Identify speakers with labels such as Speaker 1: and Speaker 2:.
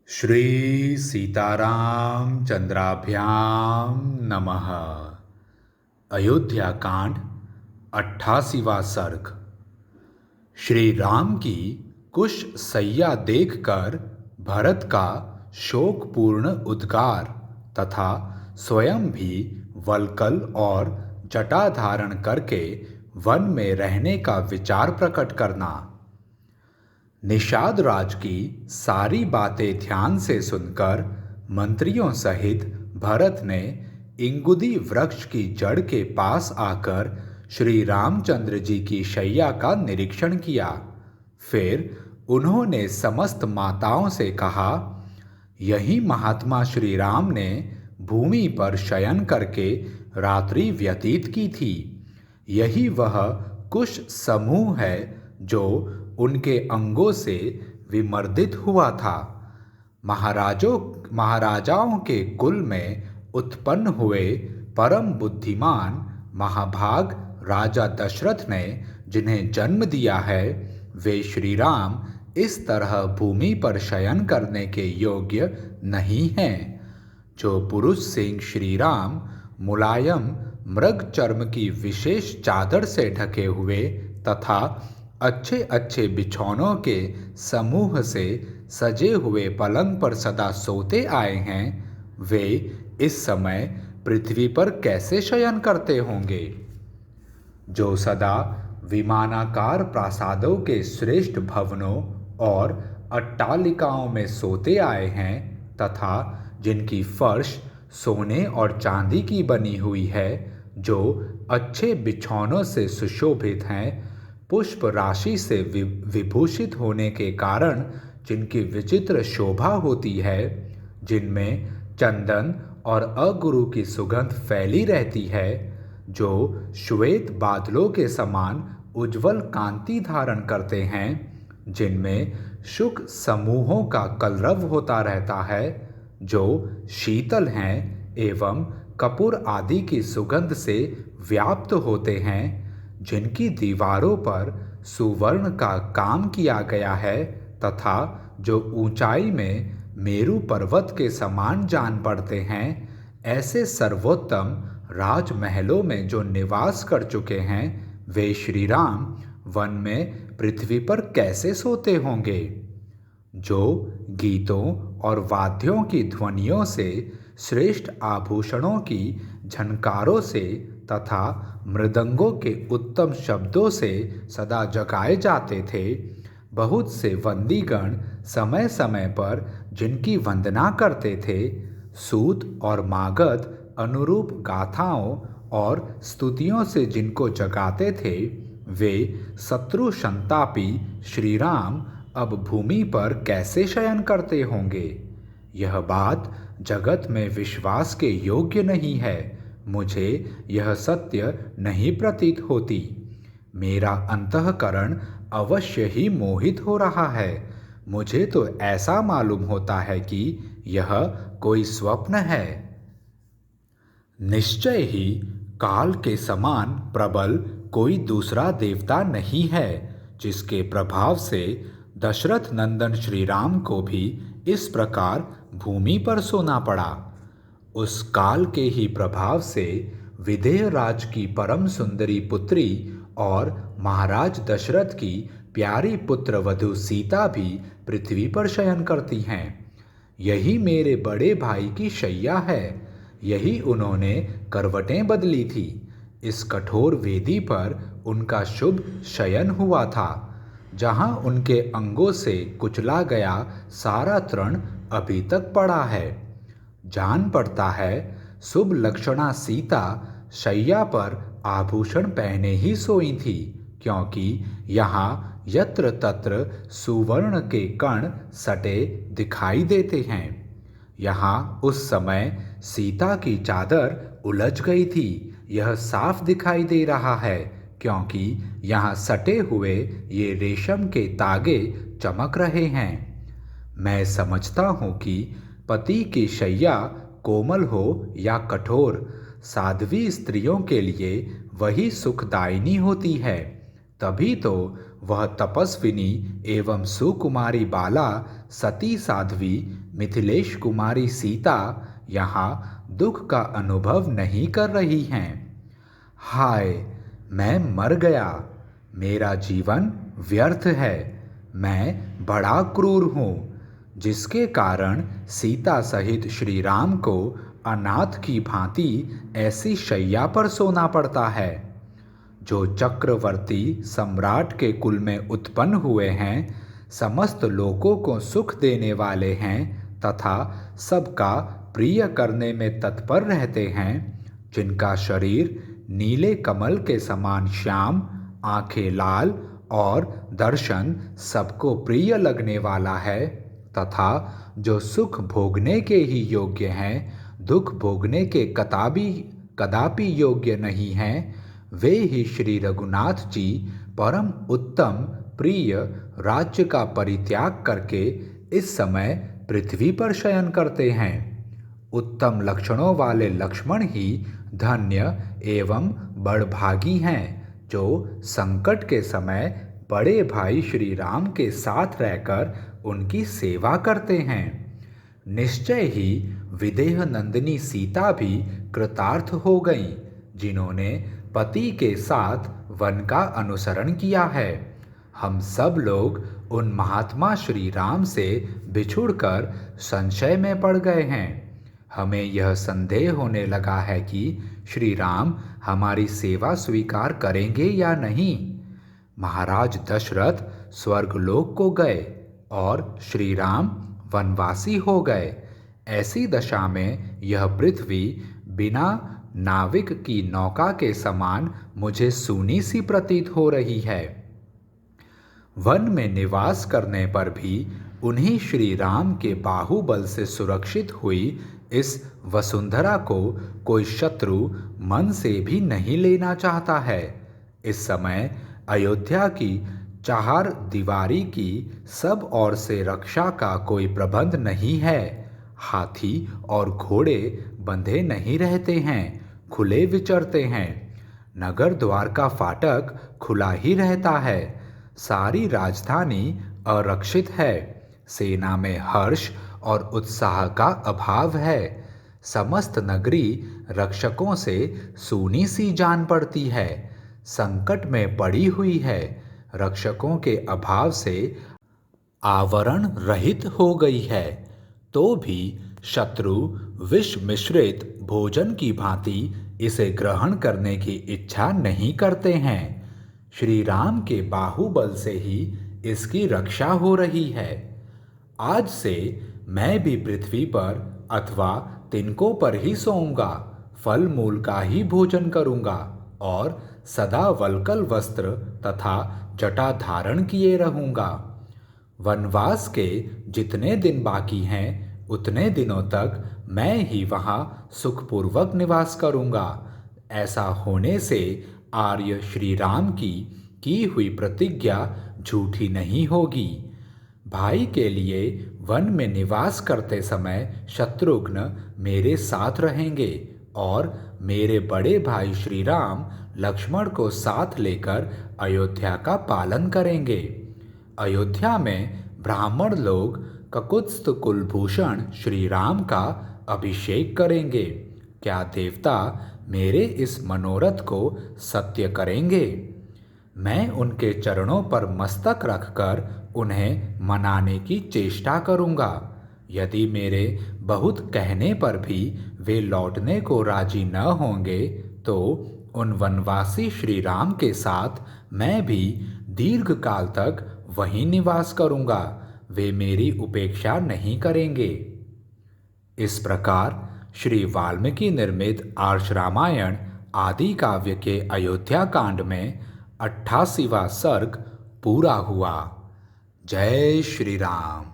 Speaker 1: श्री सीताराम चंद्राभ्याम नमः। अयोध्या कांड 88वां सर्ग। श्री राम की कुश सैया देखकर भरत का शोकपूर्ण उद्गार तथा स्वयं भी वल्कल और जटा धारण करके वन में रहने का विचार प्रकट करना। निषाद राज की सारी बातें ध्यान से सुनकर मंत्रियों सहित भरत ने इंगुदी वृक्ष की जड़ के पास आकर श्री रामचंद्र जी की शैया का निरीक्षण किया। फिर उन्होंने समस्त माताओं से कहा, यही महात्मा श्री राम ने भूमि पर शयन करके रात्रि व्यतीत की थी। यही वह कुश समूह है जो उनके अंगों से विमर्दित हुआ था। महाराजाओं के कुल में उत्पन्न हुए परम बुद्धिमान महाभाग राजा दशरथ ने जिन्हें जन्म दिया है, वे श्री राम इस तरह भूमि पर शयन करने के योग्य नहीं हैं। जो पुरुष सिंह श्री राम मुलायम मृग चर्म की विशेष चादर से ढके हुए तथा अच्छे अच्छे बिछौनों के समूह से सजे हुए पलंग पर सदा सोते आए हैं, वे इस समय पृथ्वी पर कैसे शयन करते होंगे। जो सदा विमानाकार प्रासादों के श्रेष्ठ भवनों और अट्टालिकाओं में सोते आए हैं तथा जिनकी फर्श सोने और चांदी की बनी हुई है, जो अच्छे बिछौनों से सुशोभित हैं, पुष्प राशि से विभूषित होने के कारण जिनकी विचित्र शोभा होती है, जिनमें चंदन और अगुरु की सुगंध फैली रहती है, जो श्वेत बादलों के समान उज्जवल कांति धारण करते हैं, जिनमें शुक समूहों का कलरव होता रहता है, जो शीतल हैं एवं कपूर आदि की सुगंध से व्याप्त होते हैं, जिनकी दीवारों पर सुवर्ण का काम किया गया है तथा जो ऊंचाई में मेरु पर्वत के समान जान पड़ते हैं, ऐसे सर्वोत्तम राजमहलों में जो निवास कर चुके हैं, वे श्री राम वन में पृथ्वी पर कैसे सोते होंगे। जो गीतों और वाद्यों की ध्वनियों से, श्रेष्ठ आभूषणों की झनकारों से तथा मृदंगों के उत्तम शब्दों से सदा जगाए जाते थे, बहुत से वंदीगण समय समय पर जिनकी वंदना करते थे, सूत और मागध अनुरूप गाथाओं और स्तुतियों से जिनको जगाते थे, वे शत्रु संतापी श्री राम अब भूमि पर कैसे शयन करते होंगे। यह बात जगत में विश्वास के योग्य नहीं है। मुझे यह सत्य नहीं प्रतीत होती। मेरा अंतःकरण अवश्य ही मोहित हो रहा है। मुझे तो ऐसा मालूम होता है कि यह कोई स्वप्न है। निश्चय ही काल के समान प्रबल कोई दूसरा देवता नहीं है, जिसके प्रभाव से दशरथ नंदन श्री राम को भी इस प्रकार भूमि पर सोना पड़ा। उस काल के ही प्रभाव से विदेह राज की परम सुंदरी पुत्री और महाराज दशरथ की प्यारी पुत्र वधु सीता भी पृथ्वी पर शयन करती हैं। यही मेरे बड़े भाई की शैया है। यही उन्होंने करवटें बदली थी। इस कठोर वेदी पर उनका शुभ शयन हुआ था। जहाँ उनके अंगों से कुचला गया सारा तृण अभी तक पड़ा है। जान पड़ता है शुभ लक्षणा सीता शैया पर आभूषण पहने ही सोई थी, क्योंकि यहाँ यत्र तत्र सुवर्ण के कण सटे दिखाई देते हैं। यहाँ उस समय सीता की चादर उलझ गई थी, यह साफ दिखाई दे रहा है, क्योंकि यहाँ सटे हुए ये रेशम के तागे चमक रहे हैं। मैं समझता हूँ कि पति की शैया कोमल हो या कठोर, साध्वी स्त्रियों के लिए वही सुखदायिनी होती है। तभी तो वह तपस्विनी एवं सुकुमारी बाला सती साध्वी मिथिलेश कुमारी सीता यहाँ दुख का अनुभव नहीं कर रही हैं। हाय, मैं मर गया, मेरा जीवन व्यर्थ है, मैं बड़ा क्रूर हूँ, जिसके कारण सीता सहित श्री राम को अनाथ की भांति ऐसी शैया पर सोना पड़ता है। जो चक्रवर्ती सम्राट के कुल में उत्पन्न हुए हैं, समस्त लोगों को सुख देने वाले हैं तथा सबका प्रिय करने में तत्पर रहते हैं, जिनका शरीर नीले कमल के समान श्याम, आंखें लाल और दर्शन सबको प्रिय लगने वाला है, तथा जो सुख भोगने के ही योग्य हैं, दुख भोगने के कदापि योग्य नहीं हैं, वे ही श्री रघुनाथ जी परम उत्तम प्रिय राज्य का परित्याग करके इस समय पृथ्वी पर शयन करते हैं। उत्तम लक्षणों वाले लक्ष्मण ही धन्य एवं बड़भागी हैं, जो संकट के समय बड़े भाई श्री राम के साथ रहकर उनकी सेवा करते हैं। निश्चय ही विदेह नंदिनी सीता भी कृतार्थ हो गईं, जिन्होंने पति के साथ वन का अनुसरण किया है। हम सब लोग उन महात्मा श्री राम से बिछुड़कर संशय में पड़ गए हैं। हमें यह संदेह होने लगा है कि श्री राम हमारी सेवा स्वीकार करेंगे या नहीं। महाराज दशरथ स्वर्गलोक को गए और श्री राम वनवासी हो गए। ऐसी दशा में यह पृथ्वी बिना नाविक की नौका के समान मुझे सूनी सी प्रतीत हो रही है। वन में निवास करने पर भी उन्हीं श्री राम के बाहुबल से सुरक्षित हुई इस वसुंधरा को कोई शत्रु मन से भी नहीं लेना चाहता है। इस समय अयोध्या की चार दीवारी की सब ओर से रक्षा का कोई प्रबंध नहीं है। हाथी और घोड़े बंधे नहीं रहते हैं, खुले विचरते हैं। नगर द्वार का फाटक खुला ही रहता है। सारी राजधानी अरक्षित है। सेना में हर्ष और उत्साह का अभाव है। समस्त नगरी रक्षकों से सूनी सी जान पड़ती है, संकट में पड़ी हुई है। रक्षकों के अभाव से आवरण रहित हो गई है, तो भी शत्रु विष मिश्रित भोजन की भांति इसे ग्रहण करने की इच्छा नहीं करते हैं। श्री राम के बाहुबल से ही इसकी रक्षा हो रही है। आज से मैं भी पृथ्वी पर अथवा तिनकों पर ही सोऊंगा, फल मूल का ही भोजन करूंगा और सदा वल्कल वस्त्र तथा जटा धारण किए रहूंगा। वनवास के जितने दिन बाकी हैं, उतने दिनों तक मैं ही वहाँ सुखपूर्वक निवास करूंगा। ऐसा होने से आर्य श्री राम की हुई प्रतिज्ञा झूठी नहीं होगी। भाई के लिए वन में निवास करते समय शत्रुघ्न मेरे साथ रहेंगे और मेरे बड़े भाई श्री राम लक्ष्मण को साथ लेकर अयोध्या का पालन करेंगे। अयोध्या में ब्राह्मण लोग ककुत्स्थ कुलभूषण श्री राम का अभिषेक करेंगे। क्या देवता मेरे इस मनोरथ को सत्य करेंगे? मैं उनके चरणों पर मस्तक रखकर उन्हें मनाने की चेष्टा करूंगा। यदि मेरे बहुत कहने पर भी वे लौटने को राजी न होंगे, तो उन वनवासी श्री राम के साथ मैं भी दीर्घ काल तक वहीं निवास करूंगा। वे मेरी उपेक्षा नहीं करेंगे। इस प्रकार श्री वाल्मीकि निर्मित आर्ष रामायण आदि काव्य के अयोध्या कांड में 88वां सर्ग पूरा हुआ। जय श्री राम।